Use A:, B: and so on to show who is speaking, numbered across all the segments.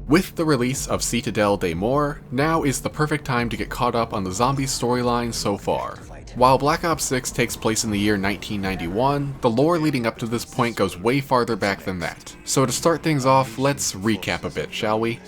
A: With the release of Citadelle Day More, now is the perfect time to get caught up on the zombies storyline so far. While Black Ops 6 takes place in the year 1991, the lore leading up to this point goes way farther back than that. So to start things off, let's recap a bit, shall we?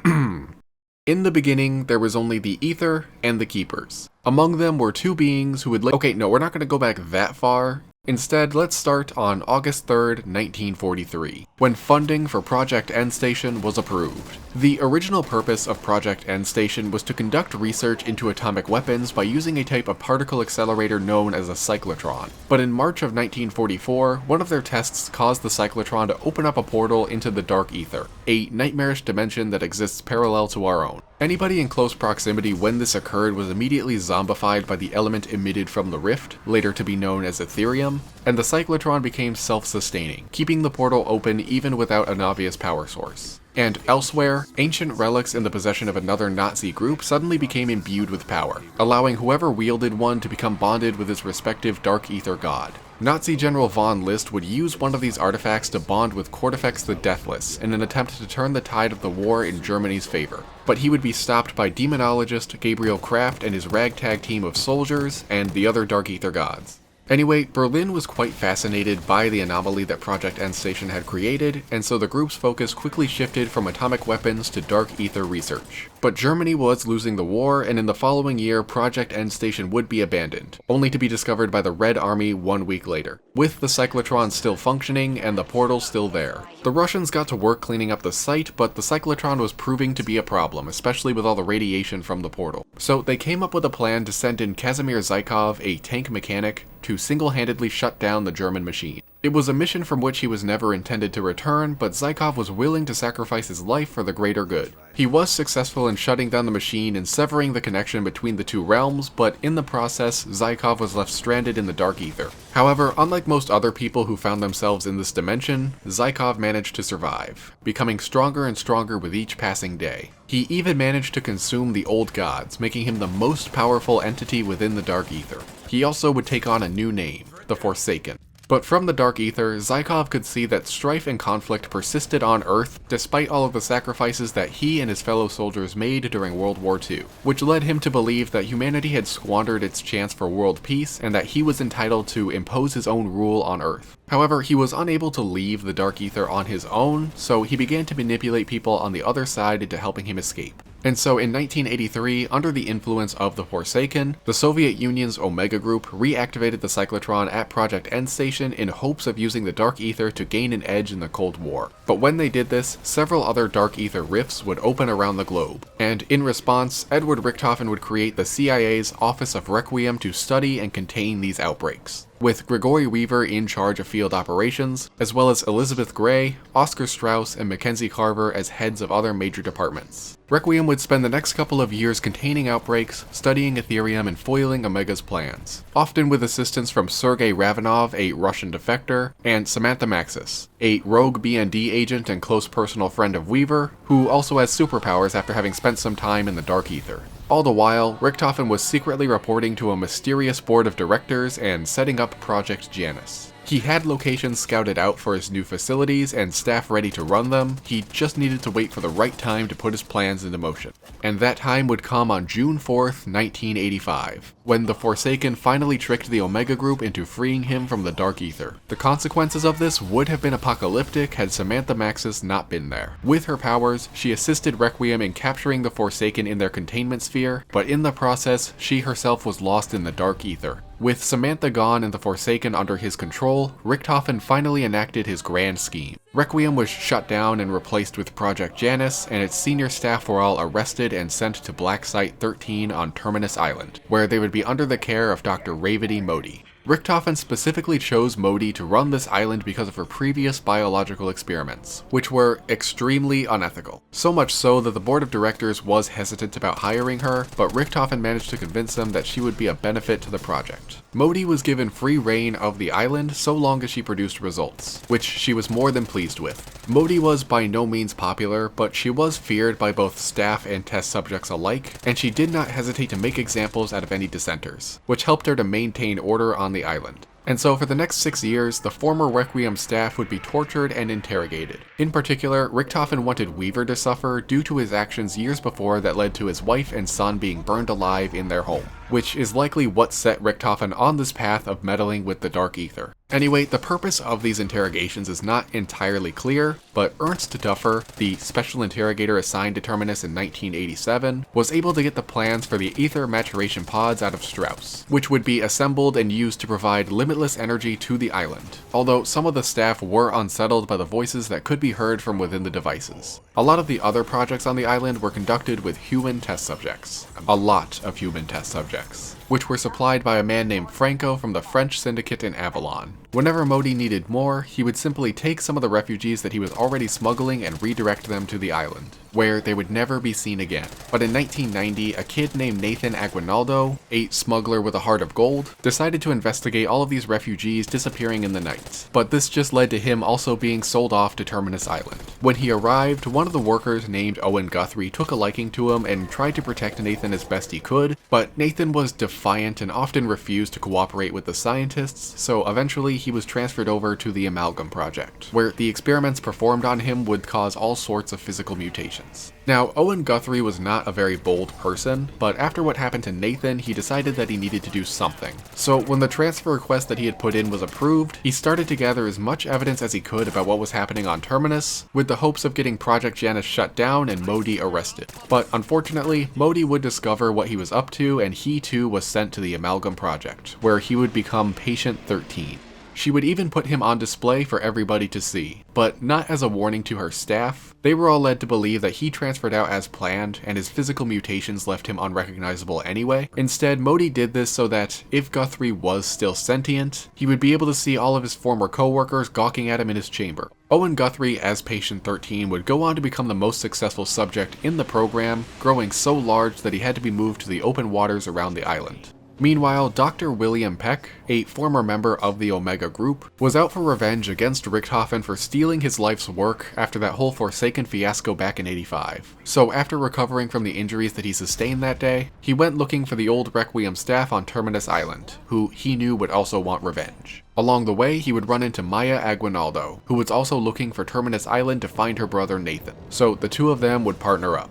A: In the beginning, there was only the Aether and the Keepers. Among them were two beings who would Okay, no, we're not going to go back that far. Instead, let's start on August 3rd, 1943, when funding for Project Endstation was approved. The original purpose of Project Endstation was to conduct research into atomic weapons by using a type of particle accelerator known as a cyclotron. But in March of 1944, one of their tests caused the cyclotron to open up a portal into the Dark Aether, a nightmarish dimension that exists parallel to our own. Anybody in close proximity when this occurred was immediately zombified by the element emitted from the rift, later to be known as Etherium, and the cyclotron became self-sustaining, keeping the portal open even without an obvious power source. And elsewhere, ancient relics in the possession of another Nazi group suddenly became imbued with power, allowing whoever wielded one to become bonded with his respective Dark Aether god. Nazi General von List would use one of these artifacts to bond with Cortifex the Deathless in an attempt to turn the tide of the war in Germany's favor, but he would be stopped by demonologist Gabriel Kraft and his ragtag team of soldiers and the other Dark Aether gods. Anyway, Berlin was quite fascinated by the anomaly that Project Endstation had created, and so the group's focus quickly shifted from atomic weapons to Dark Aether research. But Germany was losing the war, and in the following year, Project Endstation would be abandoned, only to be discovered by the Red Army 1 week later, with the cyclotron still functioning and the portal still there. The Russians got to work cleaning up the site, but the cyclotron was proving to be a problem, especially with all the radiation from the portal. So they came up with a plan to send in Kazimir Zykov, a tank mechanic, to single-handedly shut down the German machine. It was a mission from which he was never intended to return, but Zykov was willing to sacrifice his life for the greater good. He was successful in shutting down the machine and severing the connection between the two realms, but in the process, Zykov was left stranded in the Dark Aether. However, unlike most other people who found themselves in this dimension, Zykov managed to survive, becoming stronger and stronger with each passing day. He even managed to consume the old gods, making him the most powerful entity within the Dark Aether. He also would take on a new name, the Forsaken. But from the Dark Aether, Zykov could see that strife and conflict persisted on Earth despite all of the sacrifices that he and his fellow soldiers made during World War II, which led him to believe that humanity had squandered its chance for world peace and that he was entitled to impose his own rule on Earth. However, he was unable to leave the Dark Aether on his own, so he began to manipulate people on the other side into helping him escape. And so in 1983, under the influence of the Forsaken, the Soviet Union's Omega Group reactivated the cyclotron at Project Endstation in hopes of using the Dark Aether to gain an edge in the Cold War. But when they did this, several other Dark Aether rifts would open around the globe. And in response, Edward Richtofen would create the CIA's Office of Requiem to study and contain these outbreaks, with Gregory Weaver in charge of field operations, as well as Elizabeth Gray, Oscar Strauss, and Mackenzie Carver as heads of other major departments. Requiem would spend the next couple of years containing outbreaks, studying Etherium, and foiling Omega's plans, often with assistance from Sergei Ravanov, a Russian defector, and Samantha Maxis, a rogue BND agent and close personal friend of Weaver, who also has superpowers after having spent some time in the Dark Aether. All the while, Richtofen was secretly reporting to a mysterious board of directors and setting up Project Janice. He had locations scouted out for his new facilities and staff ready to run them. He just needed to wait for the right time to put his plans into motion. And that time would come on June 4th, 1985, when the Forsaken finally tricked the Omega Group into freeing him from the Dark Aether. The consequences of this would have been apocalyptic had Samantha Maxis not been there. With her powers, she assisted Requiem in capturing the Forsaken in their containment sphere, but in the process, she herself was lost in the Dark Aether. With Samantha gone and the Forsaken under his control, Richtofen finally enacted his grand scheme. Requiem was shut down and replaced with Project Janice, and its senior staff were all arrested and sent to Black Site 13 on Terminus Island, where they would be under the care of Dr. Revati Modi. Richtofen specifically chose Modi to run this island because of her previous biological experiments, which were extremely unethical. So much so that the board of directors was hesitant about hiring her, but Richtofen managed to convince them that she would be a benefit to the project. Modi was given free reign of the island so long as she produced results, which she was more than pleased with. Modi was by no means popular, but she was feared by both staff and test subjects alike, and she did not hesitate to make examples out of any dissenters, which helped her to maintain order on the island. And so for the next 6 years, the former Requiem staff would be tortured and interrogated. In particular, Richtofen wanted Weaver to suffer due to his actions years before that led to his wife and son being burned alive in their home, which is likely what set Richtofen on this path of meddling with the Dark Aether. Anyway, the purpose of these interrogations is not entirely clear, but Ernst Duffer, the special interrogator assigned to Terminus in 1987, was able to get the plans for the Aether maturation pods out of Strauss, which would be assembled and used to provide limitless energy to the island, although some of the staff were unsettled by the voices that could be heard from within the devices. A lot of the other projects on the island were conducted with human test subjects. A lot of human test subjects, which were supplied by a man named Franco from the French syndicate in Avalon. Whenever Modi needed more, he would simply take some of the refugees that he was already smuggling and redirect them to the island, where they would never be seen again. But in 1990, a kid named Nathan Aguinaldo, a smuggler with a heart of gold, decided to investigate all of these refugees disappearing in the night. But this just led to him also being sold off to Terminus Island. When he arrived, one of the workers named Owen Guthrie took a liking to him and tried to protect Nathan as best he could, but Nathan was defiant and often refused to cooperate with the scientists, so eventually he was transferred over to the Amalgam Project, where the experiments performed on him would cause all sorts of physical mutations. Now, Owen Guthrie was not a very bold person, but after what happened to Nathan, he decided that he needed to do something. So when the transfer request that he had put in was approved, he started to gather as much evidence as he could about what was happening on Terminus, with the hopes of getting Project Janice shut down and Modi arrested. But unfortunately, Modi would discover what he was up to, and he too was sent to the Amalgam Project, where he would become Patient 13. She would even put him on display for everybody to see, but not as a warning to her staff. They were all led to believe that he transferred out as planned, and his physical mutations left him unrecognizable anyway. Instead, Modi did this so that, if Guthrie was still sentient, he would be able to see all of his former co-workers gawking at him in his chamber. Owen Guthrie, as Patient 13, would go on to become the most successful subject in the program, growing so large that he had to be moved to the open waters around the island. Meanwhile, Dr. William Peck, a former member of the Omega Group, was out for revenge against Richtofen for stealing his life's work after that whole Forsaken fiasco back in '85. So after recovering from the injuries that he sustained that day, he went looking for the old Requiem staff on Terminus Island, who he knew would also want revenge. Along the way, he would run into Maya Aguinaldo, who was also looking for Terminus Island to find her brother Nathan, so the two of them would partner up.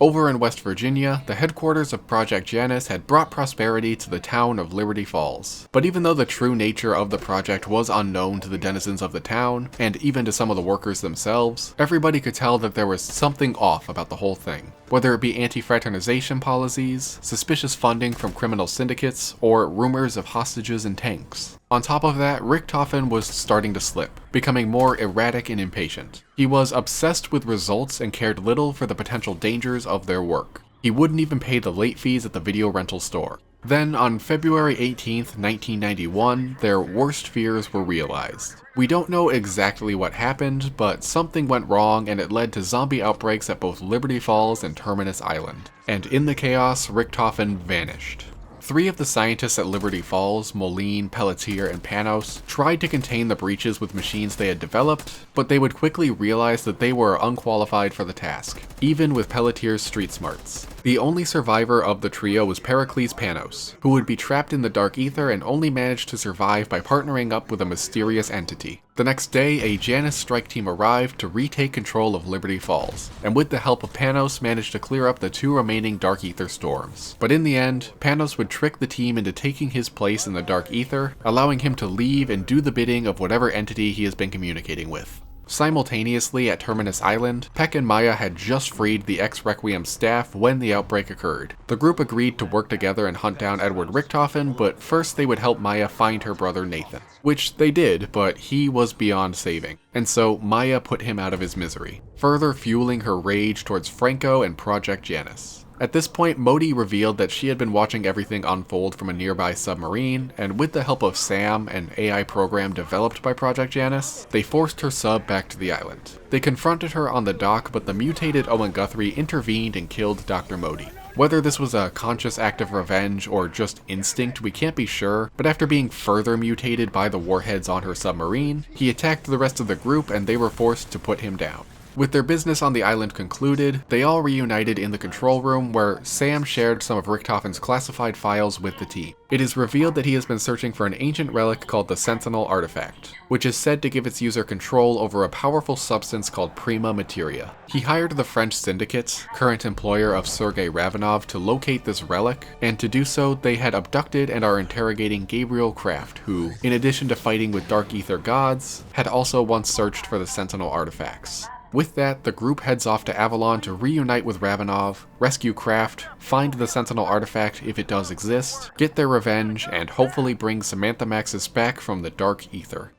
A: Over in West Virginia, the headquarters of Project Janice had brought prosperity to the town of Liberty Falls. But even though the true nature of the project was unknown to the denizens of the town, and even to some of the workers themselves, everybody could tell that there was something off about the whole thing. Whether it be anti-fraternization policies, suspicious funding from criminal syndicates, or rumors of hostages and tanks. On top of that, Richtofen was starting to slip, becoming more erratic and impatient. He was obsessed with results and cared little for the potential dangers of their work. He wouldn't even pay the late fees at the video rental store. Then, on February 18th, 1991, their worst fears were realized. We don't know exactly what happened, but something went wrong and it led to zombie outbreaks at both Liberty Falls and Terminus Island. And in the chaos, Richtofen vanished. 3 of the scientists at Liberty Falls, Moline, Pelletier, and Panos, tried to contain the breaches with machines they had developed, but they would quickly realize that they were unqualified for the task, even with Pelletier's street smarts. The only survivor of the trio was Pericles Panos, who would be trapped in the Dark Aether and only managed to survive by partnering up with a mysterious entity. The next day, a Janice strike team arrived to retake control of Liberty Falls, and with the help of Panos managed to clear up the 2 remaining Dark Aether storms. But in the end, Panos would trick the team into taking his place in the Dark Aether, allowing him to leave and do the bidding of whatever entity he has been communicating with. Simultaneously at Terminus Island, Peck and Maya had just freed the ex-Requiem staff when the outbreak occurred. The group agreed to work together and hunt down Edward Richtofen, but first they would help Maya find her brother Nathan. Which they did, but he was beyond saving, and so Maya put him out of his misery, further fueling her rage towards Franco and Project Janice. At this point, Modi revealed that she had been watching everything unfold from a nearby submarine, and with the help of Sam, an AI program developed by Project Janice, they forced her sub back to the island. They confronted her on the dock, but the mutated Owen Guthrie intervened and killed Dr. Modi. Whether this was a conscious act of revenge or just instinct, we can't be sure, but after being further mutated by the warheads on her submarine, he attacked the rest of the group and they were forced to put him down. With their business on the island concluded, they all reunited in the control room where Sam shared some of Richtofen's classified files with the team. It is revealed that he has been searching for an ancient relic called the Sentinel Artifact, which is said to give its user control over a powerful substance called Prima Materia. He hired the French Syndicate, current employer of Sergei Ravenov, to locate this relic, and to do so they had abducted and are interrogating Gabriel Kraft, who, in addition to fighting with Dark Aether gods, had also once searched for the Sentinel artifacts. With that, the group heads off to Avalon to reunite with Ravenov, rescue Kraft, find the Sentinel artifact if it does exist, get their revenge, and hopefully bring Samantha Maxis back from the Dark Aether.